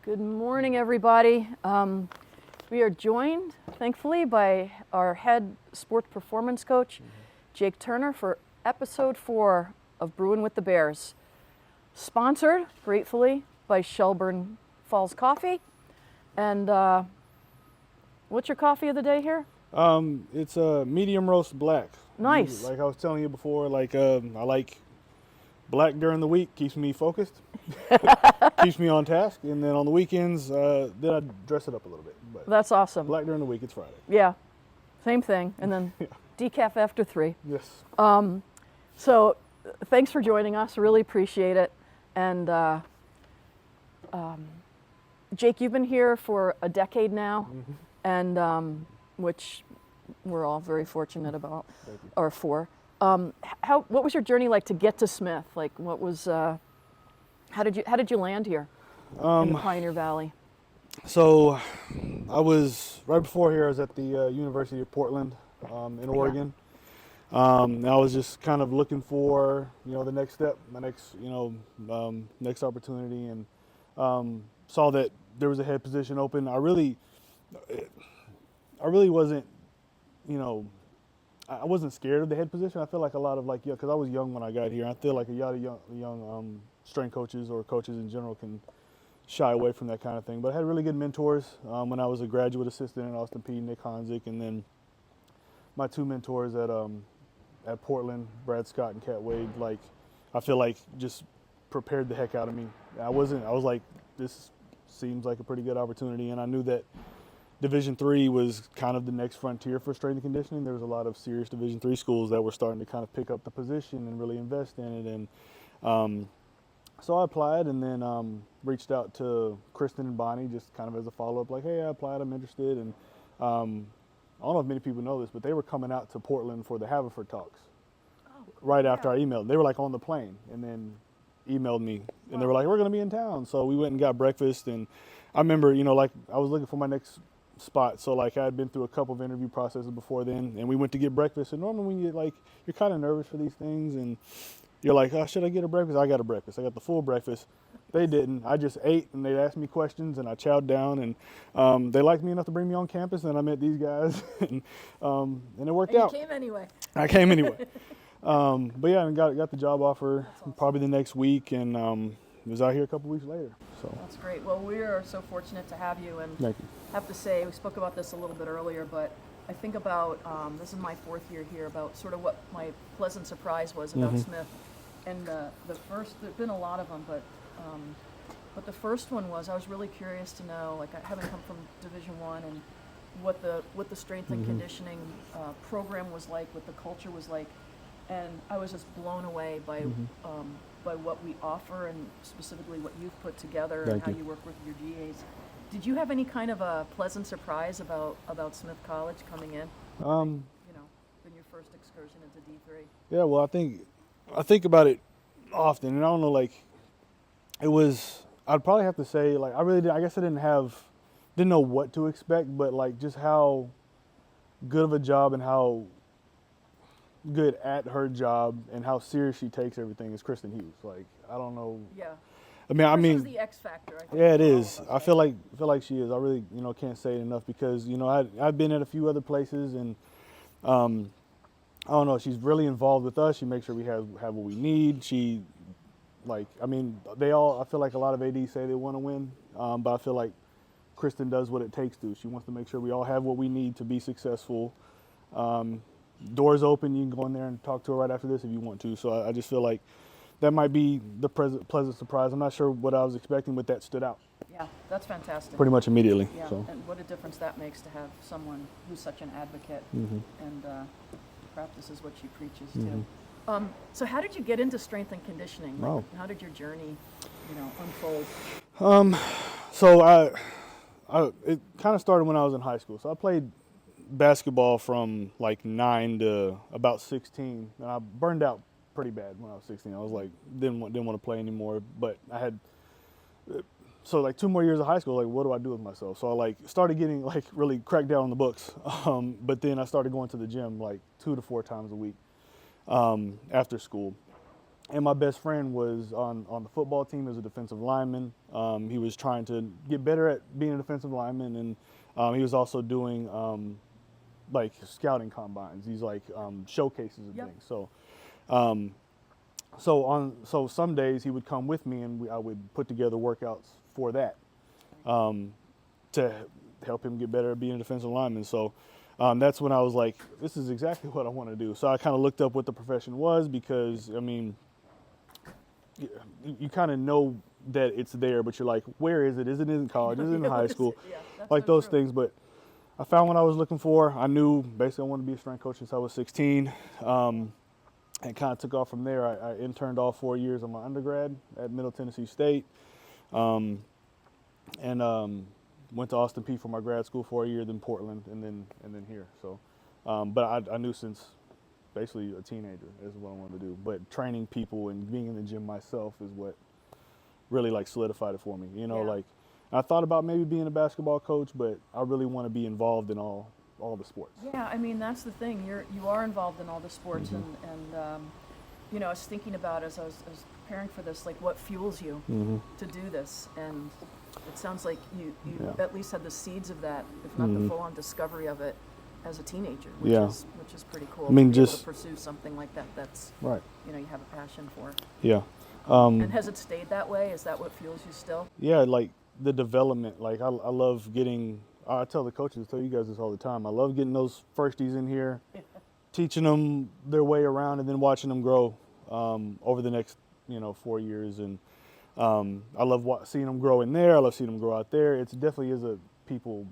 Good morning, everybody. We are joined, thankfully, by our head sport performance coach, Jake Turner, for episode 4 of Brewin with the Bears. Sponsored, gratefully, by Shelburne Falls Coffee. And what's your coffee of the day here? It's a medium roast black. Nice. Like I was telling you before, I like black during the week, keeps me focused, keeps me on task, and then on the weekends, then I dress it up a little bit. But That's awesome. black during the week, it's Friday. Yeah, same thing. And then decaf after 3. Yes. So thanks for joining us. Really appreciate it. And Jake, you've been here for a decade now, and which we're all very fortunate about, Thank you. or for. What was your journey like to get to Smith? Like, what was how did you land here in the Pioneer Valley? So I was, right before here, I was at the University of Portland in Oregon. And I was just kind of looking for, the next step, my next, next opportunity, and saw that there was a head position open. I really wasn't, I wasn't scared of the head position. I feel like a lot of because I was young when I got here. I feel like a lot of young strength coaches or coaches in general can shy away from that kind of thing. But I had really good mentors when I was a graduate assistant in Austin Peay, Nick Honzik, and then my 2 mentors at Portland, Brad Scott and Cat Wade. I feel like just prepared the heck out of me. I was like, this seems like a pretty good opportunity, and I knew that Division III was kind of the next frontier for strength and conditioning. There was a lot of serious Division III schools that were starting to kind of pick up the position and really invest in it. And so I applied, and then reached out to Kristen and Bonnie just kind of as a follow-up, like, hey, I applied, I'm interested. And I don't know if many people know this, but they were coming out to Portland for the Haverford talks right after I emailed. They were on the plane and then emailed me, and they were like, we're going to be in town. So we went and got breakfast, and I remember, I was looking for my next spot. So I had been through a couple of interview processes before then, and we went to get breakfast. And normally when you're kind of nervous for these things, and you're like, oh, should I get a breakfast? I got a breakfast. I got the full breakfast. They didn't. I just ate, and they asked me questions, and I chowed down, and they liked me enough to bring me on campus, and I met these guys, and it worked out. You came anyway. I came anyway. But yeah, and got the job offer probably the next week, and was out here a couple weeks later. So That's great. Well, we are so fortunate to have you, and thank you. have to say, we spoke about this a little bit earlier, but I think about, this is my 4th year here, about sort of what my pleasant surprise was about Smith. And the first, there've been a lot of them, but the first one was, I was really curious to know, I haven't come from Division I, and what the strength and conditioning program was like, what the culture was like. And I was just blown away by what we offer, and specifically what you've put together. Thank and how you. you work with your GAs. Did you have any kind of a pleasant surprise about Smith College coming in? In your first excursion into D3? Yeah, well, I think about it often, and I don't know, it was, I'd probably have to say, I really did, I guess I didn't know what to expect, but just how good of a job and how good at her job and how serious she takes everything is Kristen Hughes. I don't know. Yeah. I mean, She's the X factor, I think. yeah, it is. Us, I feel like she is. I really, can't say it enough, because I've been at a few other places, and I don't know. She's really involved with us. She makes sure we have what we need. She, I feel like a lot of ADs say they want to win, but I feel like Kristen does what it takes to. She wants to make sure we all have what we need to be successful. Doors open. You can go in there and talk to her right after this if you want to. So I just feel like that might be the pleasant surprise. I'm not sure what I was expecting, but that stood out Yeah, that's fantastic. pretty much immediately. Yeah, So. and what a difference that makes to have someone who's such an advocate and practices what she preaches too. So how did you get into strength and conditioning? How did your journey, unfold? So it kind of started when I was in high school. So I played basketball from 9 to about 16, and I burned out pretty bad when I was 16. I was didn't want to play anymore, but I had 2 more years of high school. What do I do with myself? So I started getting really cracked down on the books. But then I started going to the gym 2 to 4 times a week after school. And my best friend was on the football team as a defensive lineman. He was trying to get better at being a defensive lineman, and he was also doing like scouting combines, these like showcases and Yep. things. So some days he would come with me, and I would put together workouts for that to help him get better at being a defensive lineman. So that's when I was like, this is exactly what I want to do. So I kind of looked up what the profession was, because I mean, you kind of know that it's there, but you're like, where is it? Is it in college? Is it in high school? Yeah, that's Like so those true. things. But I found what I was looking for. I knew basically I wanted to be a strength coach since I was 16. And kind of took off from there. I interned all 4 years of my undergrad at Middle Tennessee State, and went to Austin Peay for my grad school for a year, then Portland, and then here. So, but I knew since basically a teenager is what I wanted to do. But training people and being in the gym myself is what really like solidified it for me. You know, Yeah. like I thought about maybe being a basketball coach, but I really want to be involved in all the sports. Yeah, I mean that's the thing. You are involved in all the sports, Mm-hmm. and you know, I was thinking about as I was preparing for this, like what fuels you Mm-hmm. to do this, and it sounds like you Yeah. at least had the seeds of that, if not Mhm. the full-on discovery of it as a teenager, which Yeah. is pretty cool. I mean, to be able just- to pursue something like that. That's Right. you know you have a passion for. Yeah. And has it stayed that way? Is that what fuels you still? Yeah, like the development. Like I love getting. I tell the coaches, tell you guys this all the time. I love getting those firsties in here, teaching them their way around, and then watching them grow over the next 4 years. And I love seeing them grow in there. I love seeing them grow out there. It definitely is a people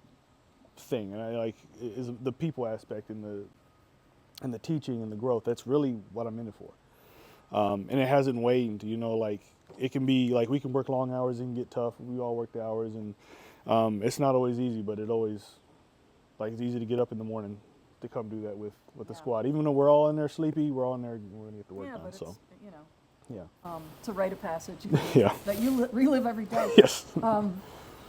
thing, and I like is the people aspect and the teaching and the growth. That's really what I'm in it for. And it hasn't waned, like it can be like we can work long hours and get tough. We all work the hours, and it's not always easy, but it always, like, it's easy to get up in the morning to come do that with the Yeah. squad. Even though we're all in there sleepy, we're all in there, we're gonna get the work Yeah, done. but So, it's you know yeah. it's a rite of passage Yeah. that you relive every day. Yes.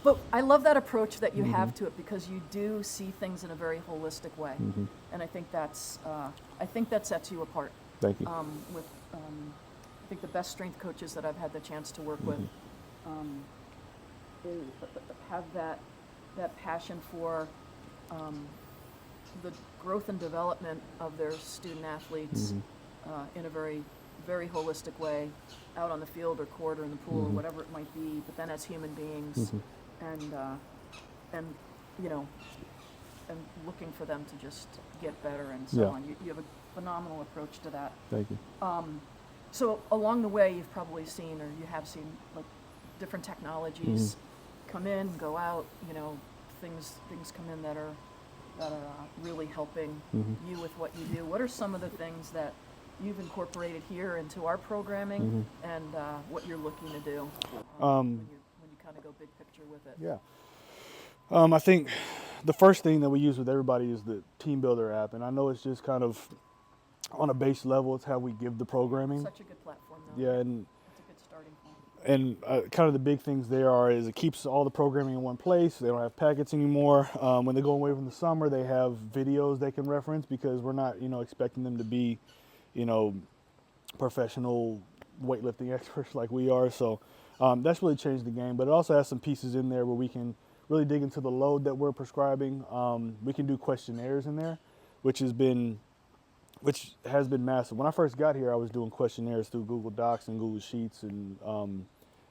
But I love that approach that you Mm-hmm. have to it, because you do see things in a very holistic way, Mm-hmm. and I think that sets you apart. Thank you. With I think the best strength coaches that I've had the chance to work with have that passion for the growth and development of their student athletes in a very, very holistic way, out on the field or court or in the pool or whatever it might be. But then as human beings, and you know, and looking for them to just get better and so Yeah. on. You have a phenomenal approach to that. Thank you. So along the way, you've probably seen, or you have seen, like different technologies come in, go out. You know, things come in that are really helping you with what you do. What are some of the things that you've incorporated here into our programming, and what you're looking to do when you kind of go big picture with it? Yeah. I think the first thing that we use with everybody is the Team Builder app, and I know it's just kind of on a base level. It's how we give the programming. Such a good platform, though. Yeah, and It's a good starting point. kind of the big things there is it keeps all the programming in one place. They don't have packets anymore. When they go away from the summer, they have videos they can reference, because we're not, expecting them to be, professional weightlifting experts like we are. So that's really changed the game. But it also has some pieces in there where we can really dig into the load that we're prescribing. We can do questionnaires in there, which has been massive. When I first got here, I was doing questionnaires through Google Docs and Google Sheets and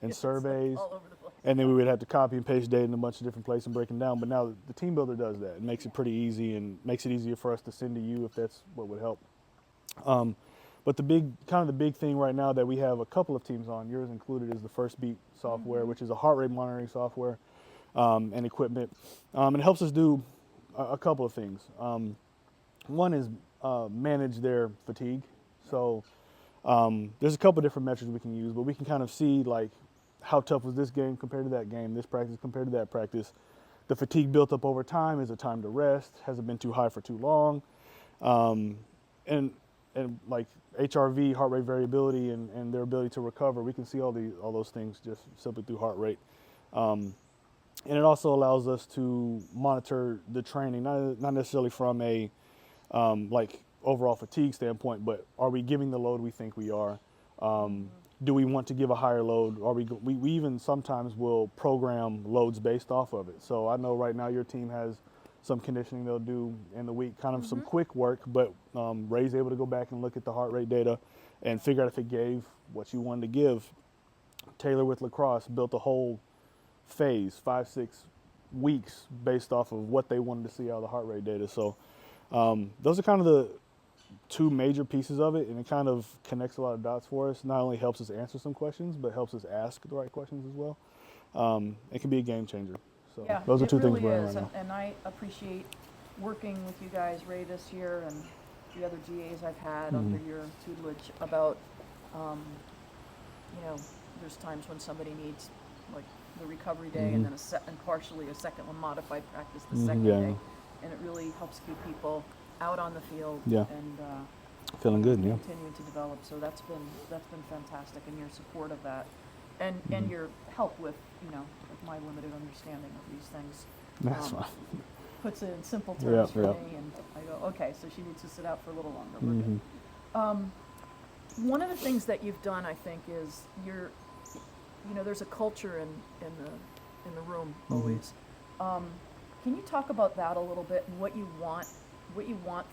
It's surveys. all over the place. And then we would have to copy and paste data in a bunch of different places and break them down. But now the Team Builder does that. It makes it pretty easy and makes it easier for us to send to you if that's what would help. But the big thing right now that we have a couple of teams on, yours included, is the First Beat software, which is a heart rate monitoring software and equipment. And it helps us do a couple of things. One is manage their fatigue. So there's a couple different metrics we can use, but we can kind of see, like, how tough was this game compared to that game, this practice compared to that practice. The fatigue built up over time. Is it time to rest? Has it been too high for too long? And like HRV, heart rate variability, and their ability to recover. We can see all those things just simply through heart rate. And it also allows us to monitor the training, not necessarily from a like overall fatigue standpoint, but are we giving the load we think we are? Do we want to give a higher load? Or we even sometimes will program loads based off of it. So I know right now your team has some conditioning they'll do in the week, kind of some quick work, but Ray's able to go back and look at the heart rate data and figure out if it gave what you wanted to give. Taylor with lacrosse built a whole phase, 5-6 weeks based off of what they wanted to see out of the heart rate data. So those are kind of the two major pieces of it, and it kind of connects a lot of dots for us. Not only helps us answer some questions, but helps us ask the right questions as well. It can be a game changer. So Yeah, those are two it really things we're in is, right now. and I appreciate working with you guys, Ray, this year, and the other GAs I've had under your tutelage about, you know, there's times when somebody needs like the recovery day and then and partially a second one modified practice the second day, and it really helps keep people out on the field and Feeling good, yeah. continuing to develop. So that's been fantastic, and your support of that, and your help with, you know, with my limited understanding of these things. That's fine. Puts it in simple terms for yeah. me, and I go, okay, so she needs to sit out for a little longer. We're good. One of the things that you've done, I think, is you know, there's a culture in the room always. Can you talk about that a little bit and what you want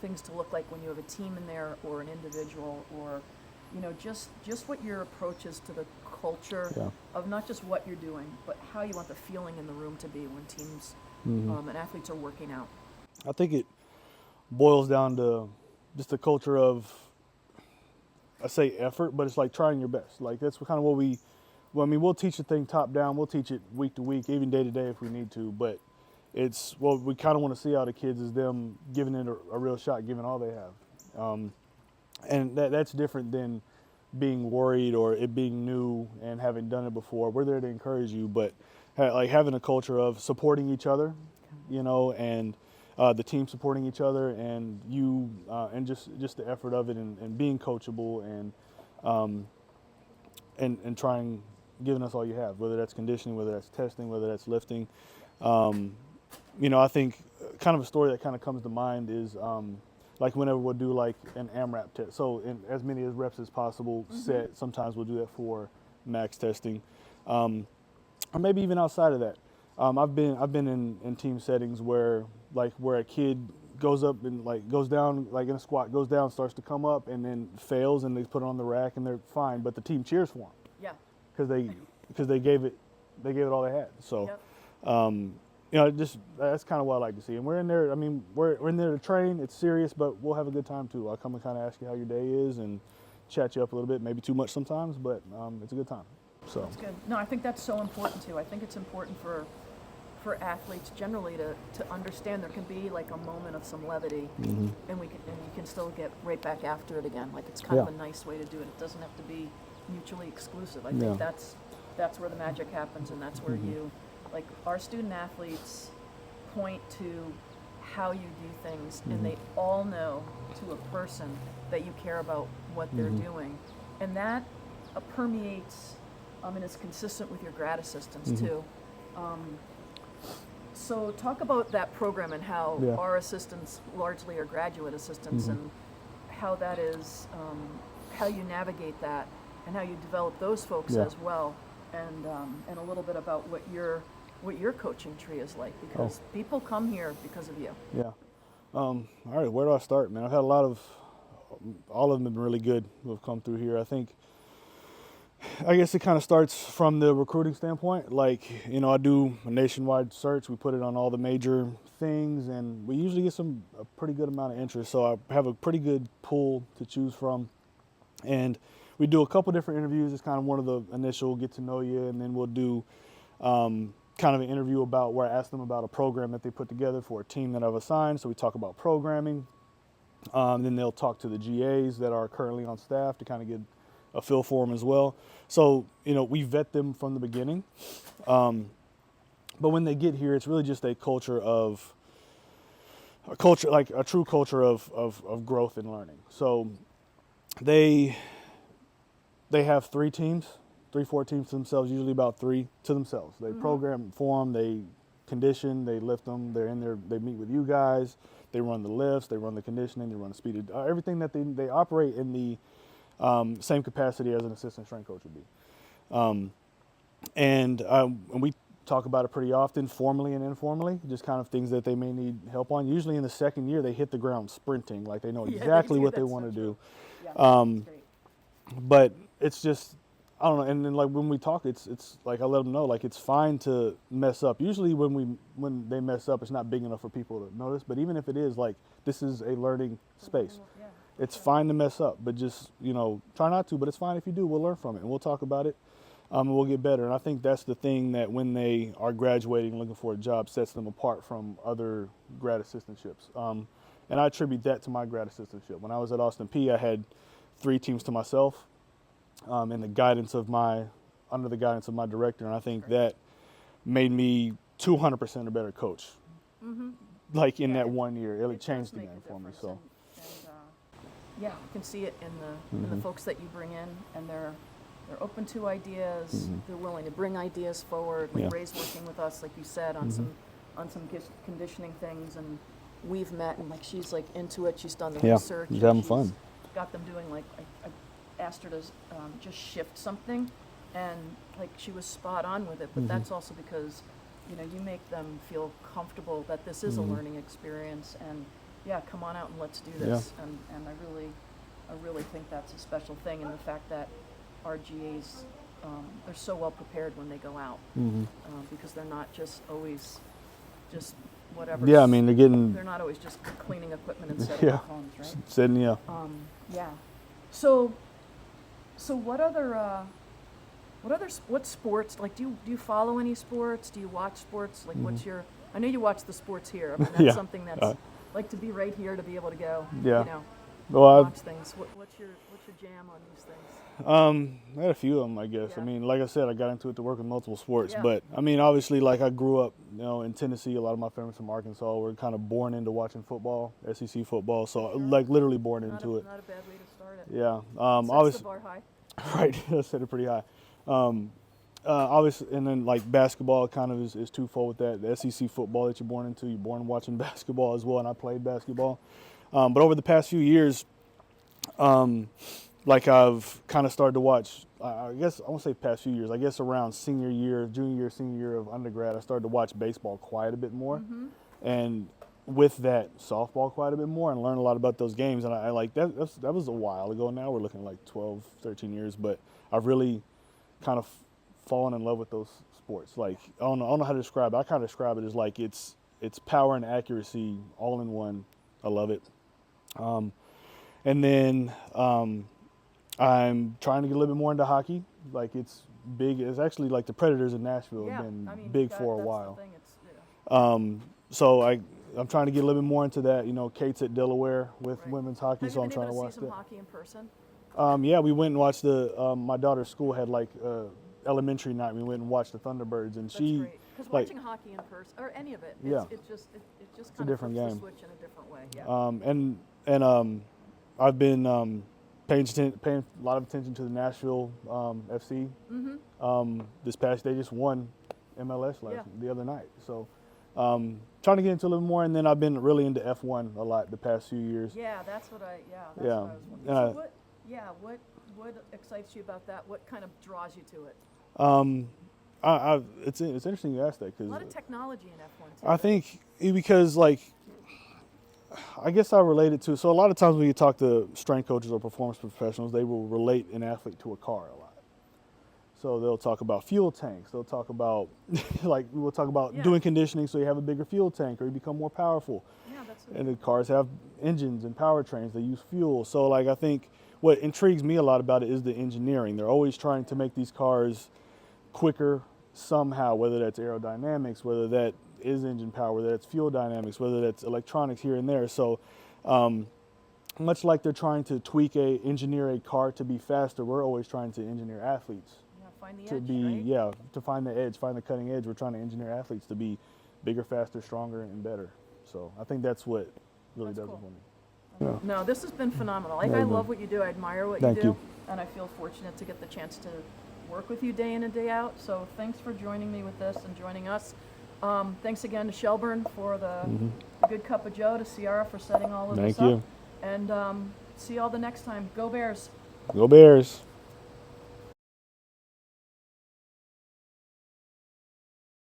things to look like when you have a team in there or an individual, or, you know, just what your approach is to the culture of not just what you're doing, but how you want the feeling in the room to be when teams and athletes are working out? I think it boils down to just the culture of, I say effort, but it's like trying your best. Like that's kind of what we'll teach the thing top down. We'll teach it week to week, even day to day if we need to. But it's what we kind of want to see out of kids is them giving it a real shot, giving all they have. And that's different than being worried or it being new and having done it before. We're there to encourage you, but like having a culture of supporting each other, you know, and the team supporting each other, and you and just the effort of it, and being coachable and trying, giving us all you have, whether that's conditioning, whether that's testing, whether that's lifting. You know, I think kind of a story that kind of comes to mind is like whenever we'll do like an AMRAP test, so in as many as reps as possible set. Sometimes we'll do that for max testing, or maybe even outside of that. I've been in team settings where a kid goes up and goes down, like in a squat, goes down, starts to come up, and then fails, and they put it on the rack and they're fine, but the team cheers for them. Yeah. Because they gave it all they had. So, you know, just that's kind of what I like to see. And we're in there. I mean, we're in there to train. It's serious, but we'll have a good time too. I'll come and kind of ask you how your day is and chat you up a little bit, maybe too much sometimes, but it's a good time. So That's good. No, I think that's so important too. I think it's important for athletes generally to understand there can be like a moment of some levity, and you can still get right back after it again. Like it's kind of a nice way to do it. It doesn't have to be mutually exclusive. I think that's where the magic happens, and that's where you, like, our student athletes point to how you do things, and they all know to a person that you care about what they're doing, and that permeates and is consistent with your grad assistants too. So talk about that program and how our assistants largely are graduate assistants, and how that is, how you navigate that, and how you develop those folks as well, and a little bit about what your coaching tree is like, because people come here because of you. Yeah. All right, where do I start, man? I've had all of them have been really good who have come through here. I guess it kind of starts from the recruiting standpoint. Like, you know, I do a nationwide search. We put it on all the major things, and we usually get a pretty good amount of interest. So I have a pretty good pool to choose from. And we do a couple different interviews. It's kind of one of the initial get to know you, and then we'll do kind of an interview about where I ask them about a program that they put together for a team that I've assigned. So we talk about programming. Then they'll talk to the GAs that are currently on staff to kind of get a feel for them as well. So, you know, we vet them from the beginning. But when they get here, it's really just a like a true culture of growth and learning. So they have 4 teams to themselves, usually about 3 to themselves. They program for them, they condition, they lift them, they're in there, they meet with you guys, they run the lifts, they run the conditioning, they run the speed, everything that they operate in the same capacity as an assistant strength coach would be. And we talk about it pretty often, formally and informally, just kind of things that they may need help on. Usually in the second year, they hit the ground sprinting, like they know Yeah, exactly do. what they That's want to so do. true. Yeah, that's great. But it's just, I don't know. And then like when we talk, it's like I let them know like it's fine to mess up. Usually when they mess up, it's not big enough for people to notice. But even if it is, like this is a learning space. Yeah. It's fine to mess up, but just try not to. But it's fine if you do. We'll learn from it and we'll talk about it. And we'll get better. And I think that's the thing that when they are graduating and looking for a job sets them apart from other grad assistantships. And I attribute that to my grad assistantship. When I was at Austin P, I had 3 teams to myself, and under the guidance of my director. And I think that made me 200% a better coach. Mm-hmm. Like in that 1 year, it changed the game for me. So. Yeah, you can see it in the folks that you bring in, and they're open to ideas. They're willing to bring ideas forward. Like Ray's working with us, like you said, on some conditioning things, and we've met, and like she's like into it. She's done the research. She's having fun. Got them doing like I asked her to just shift something, and like she was spot on with it. But that's also because you make them feel comfortable that this is a learning experience, and come on out and let's do this. And I really think that's a special thing, and the fact that our GAs, they're so well prepared when they go out, because they're not just always just whatever. Yeah, I mean they're not always just cleaning equipment and setting up homes, right? Sitting, So what sports, like do you follow any sports? Do you watch sports? Like I know you watch the sports here. I mean that's something that's like to be right here, to be able to go watch things. What's your jam on these things? I had a few of them, I guess. I mean, like I said, I got into it to work with multiple sports, but I mean, obviously, like I grew up, in Tennessee. A lot of my family's from Arkansas. We're kind of born into watching football, SEC football. So, like, literally born into it. Not a bad way to start it. Yeah. Sets the bar high. Right. I set it pretty high. Obviously, and then like basketball kind of is twofold with that. The SEC football that you're born into, you're born watching basketball as well, and I played basketball. But over the past few years, like I've kind of started to watch, I guess I won't say past few years, I guess around senior year of undergrad, I started to watch baseball quite a bit more. And with that, softball quite a bit more, and learn a lot about those games. And I like that was a while ago now. We're looking like 12, 13 years, but I've really kind of fallen in love with those sports. Like I don't know how to describe it. I kind of describe it as like it's power and accuracy all in one. I love it. And then I'm trying to get a little bit more into hockey. Like it's big. It's actually like the Predators in Nashville have been big for a while. So I'm trying to get a little bit more into that. Kate's at Delaware with women's hockey, so I'm trying to watch that. Have you been able to see some hockey in person? Yeah, we went and watched my daughter's school had like elementary night. We went and watched the Thunderbirds, and she because watching hockey in person or any of it, it just kind of different game. The switch in a different way. And I've been paying a lot of attention to the Nashville FC. This past day just won MLS the other night, so trying to get into a little more. And then I've been really into F1 a lot the past few years. That's what I was wondering. So what excites you about that? What kind of draws you to it? It's interesting you ask that, because a lot of technology in F1 too. I think because like I guess I relate it to, so a lot of times when you talk to strength coaches or performance professionals, they will relate an athlete to a car a lot. So they'll talk about fuel tanks. They'll talk about we'll talk about doing conditioning so you have a bigger fuel tank or you become more powerful. And the cars have engines and powertrains. They use fuel. So like I think what intrigues me a lot about it is the engineering. They're always trying to make these cars quicker somehow, whether that's aerodynamics, whether that is engine power, whether that's fuel dynamics, whether that's electronics here and there. So much like they're trying to engineer a car to be faster, we're always trying to engineer athletes find the to edge, be right? to find the edge, find the cutting edge. We're trying to engineer athletes to be bigger, faster, stronger, and better. So I think that's what really does it for me. No, this has been phenomenal. Like I love what you do. I admire what you do. And I feel fortunate to get the chance to work with you day in and day out. So thanks for joining me with this and joining us. Thanks again to Shelburne for the good cup of joe, to Ciara for setting all of this up. Thank you. And see y'all the next time. Go Bears. Go Bears.